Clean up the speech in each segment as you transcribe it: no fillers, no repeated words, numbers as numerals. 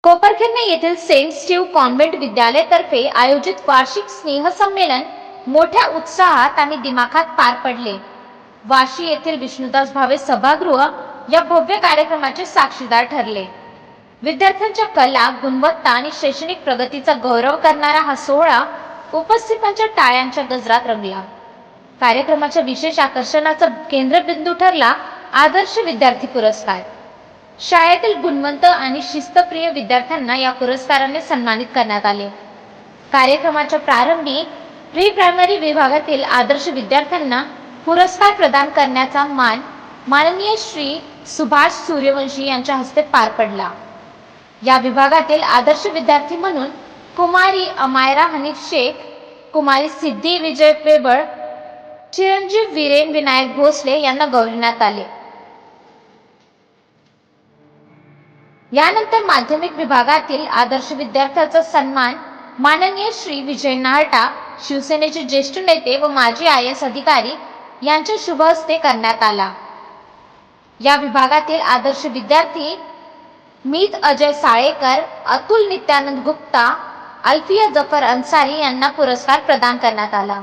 कोपरखिंड येथील Saint Steve convent विद्यालयातर्फे आयोजित वार्षिक स्नेहसंमेलन मोठ्या उत्साहात आणि दिमाखात पार पडले. वाशी येथील विष्णुदास भावे सभागृह या भव्य कार्यक्रमाचे साक्षीदार ठरले. विद्यार्थ्यांच्या कला, गुणवत्ता आणि शैक्षणिक प्रगतीचा गौरव करणारा हा सोहळा उपस्थितांच्या टाळ्यांच्या गजरात रंगला. कार्यक्रमाच्या विशेष आकर्षणाचा केंद्रबिंदू ठरला आदर्श विद्यार्थी पुरस्कार. शाळेतील गुणवंत आणि शिस्तप्रिय विद्यार्थ्यांना या पुरस्काराने सन्मानित करण्यात आले. कार्यक्रमाच्या प्रारंभी प्री प्रायमरी विभागातील आदर्श विद्यार्थ्यांना पुरस्कार प्रदान करण्याचा मान माननीय श्री सुभाष सूर्यवंशी यांच्या हस्ते पार पडला. या विभागातील आदर्श विद्यार्थी म्हणून कुमारी अमायरा हनीफ शेख, कुमारी सिद्धी विजय पेबळ, चिरंजीव वीरेन विनायक भोसले यांना गौरविण्यात आले. यानंतर माध्यमिक विभागातील आदर्श विद्यार्थ्याचा सन्मान माननीय श्री विजय नाहटा, शिवसेनेचे ज्येष्ठ नेते व माजी IAS अधिकारी यांच्या शुभ हस्ते करण्यात आला. या विभागातील आदर्श विद्यार्थी मीत अजय साळेकर, अतुल नित्यानंद गुप्ता, अल्फिया जफर अन्सारी यांना पुरस्कार प्रदान करण्यात आला.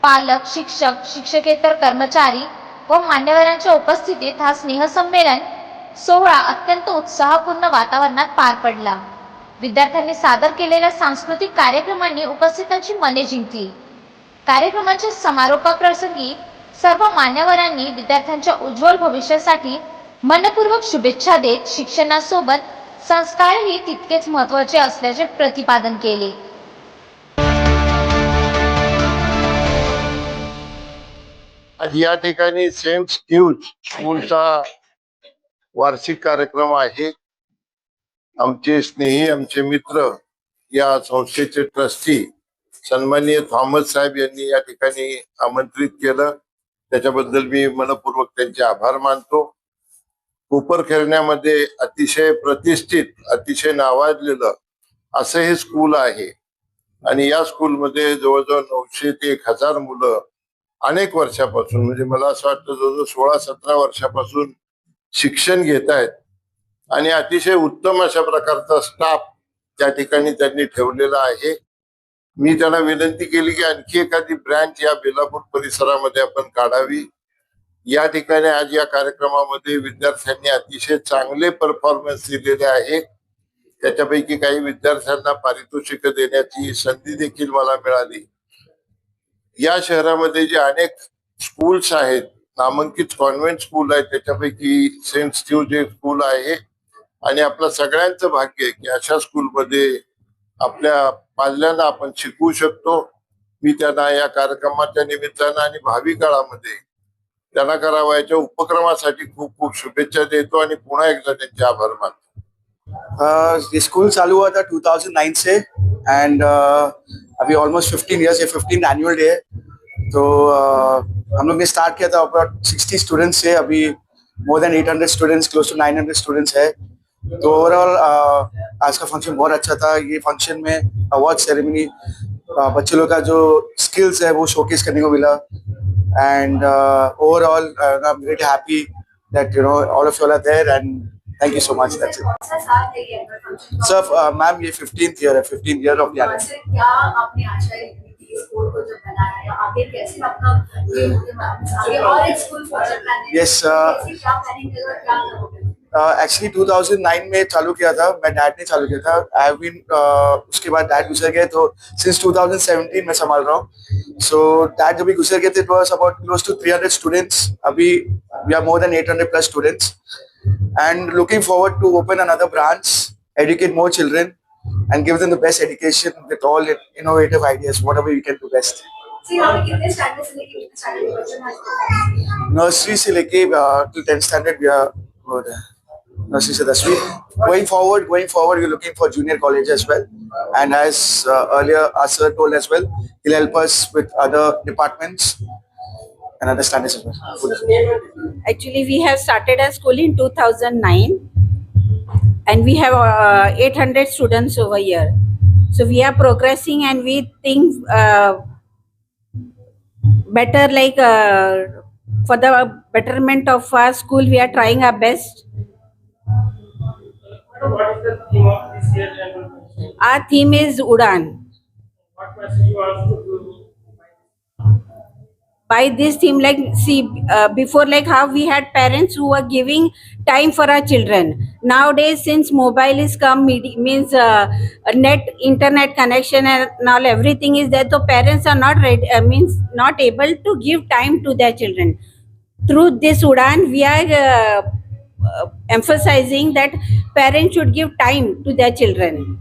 पालक, शिक्षक, शिक्षकेतर कर्मचारी व मान्यवरांच्या उपस्थितीत हा स्नेहसंमेलन सोहळा अत्यंत उत्साहपूर्ण वातावरणात पार पडला. विद्यार्थ्यांनी सादर केलेल्या सांस्कृतिक कार्यक्रमांनी उपस्थितांची मने जिंकली. कार्यक्रमाच्या समारोपाप्रसंगी सर्व मान्यवरांनी विद्यार्थ्यांच्या उज्ज्वल भविष्यासाठी मनपूर्वक शुभेच्छा देत शिक्षणासोबत संस्कारही तितकेच महत्त्वाचे असल्याचे प्रतिपादन केले. आज या ठिकाणी सेंट स्टीव्ह स्कूलचा वार्षिक कार्यक्रम आहे. आमचे स्नेही, आमचे मित्र, या संस्थेचे ट्रस्टी सन्माननीय थॉमस साहेब यांनी या ठिकाणी आमंत्रित केलं. त्याच्याबद्दल मी मनपूर्वक त्यांचे आभार मानतो. कोपरखिरण्यामध्ये अतिशय प्रतिष्ठित, अतिशय नावाजलेलं असं हे स्कूल आहे आणि या स्कूलमध्ये जवळजवळ 900 ते 1000 मुलं अनेक वर्षापासून, म्हणजे मला असं वाटतं जवळजवळ 16-17 वर्षापासून शिक्षण घेत आहेत आणि अतिशय उत्तम अशा प्रकारचा स्टाफ त्या ठिकाणी त्यांनी ठेवलेला आहे. मी त्यांना विनंती केली की आणखी एखादी ब्रँच या बेलापूर परिसरामध्ये आपण काढावी. या ठिकाणी आज या कार्यक्रमामध्ये विद्यार्थ्यांनी अतिशय चांगले परफॉर्मन्स दिलेले आहे. त्याच्यापैकी काही विद्यार्थ्यांना पारितोषिक देण्याची संधी देखील मला मिळाली. या शहरामध्ये जे अनेक स्कूल्स आहेत, नामांकित कॉन्व्हेंट स्कूल आहे, त्याच्यापैकी सेंट स्टीव्ह जे स्कूल आहे आणि आपलं सगळ्यांचं भाग्य आहे की अशा स्कूलमध्ये आपल्या पाल्यांना आपण शिकवू शकतो. मी त्यांना या कार्यक्रमाच्या निमित्तानं आणि भावी काळामध्ये त्यांना करावयाच्या उपक्रमासाठी खूप खूप शुभेच्छा देतो आणि पुन्हा एकदा त्यांचे आभार मानतो. ये स्कूल चालू हुआ था 2009 से एंड अभी ऑलमोस्ट 15 इयर्स, ये 15th एनुअल डे है. तो हम लोग ने स्टार्ट किया था अबाउट 60 स्टूडेंट्स से, अभी more than 800 students, close to 900 students है. तो ओवरऑल आज का फंक्शन बहुत अच्छा था. ये फंक्शन में अवार्ड सेरेमनी, बच्चे लोग का जो स्किल्स है वो शोकेस करने को मिला. And overall I am very happy that all of you are there and thank you so much. That's it. Sir ma'am, ये 15th ईयर है, 15th ईयर ऑफ क्या आपने आशा स्कूल को जो बनाया है, आगे कैसे अपना आगे और एक स्कूल फ्यूचर प्लान है? यस, क्या प्लानिंग है और क्या करोगे? एक्चुअली 2009 में चालू किया था, मैं डैड ने चालू किया था. आई हैव बीन उसके बाद डैड गुजर गए, तो सिंस 2017 मैं संभाल रहा हूँ. सो डैड जब भी गुजर गए थे, it was about close to 300 students. अभी we are more than 800 plus students and looking forward to open another branch, educate more children and give them the best education with all innovative ideas, whatever we can do best. Nursery se leke till 10th standard we are nursery se 10वीं. Going forward we're looking for junior college as well, and as earlier our sir told as well, he'll help us with other departments and understand this as well. Actually, we have started a school in 2009 and we have 800 students over here. So we are progressing and we think better, like for the betterment of our school, we are trying our best. What is the theme of this year's annual function? Our theme is Udan. What message you want to do? By this theme, like, see, before, like how we had parents who were giving time for our children. Nowadays, since mobile is come, means a net internet connection and all, everything is there, so parents are not ready, means not able to give time to their children. Through this Udan, we are emphasizing that parents should give time to their children.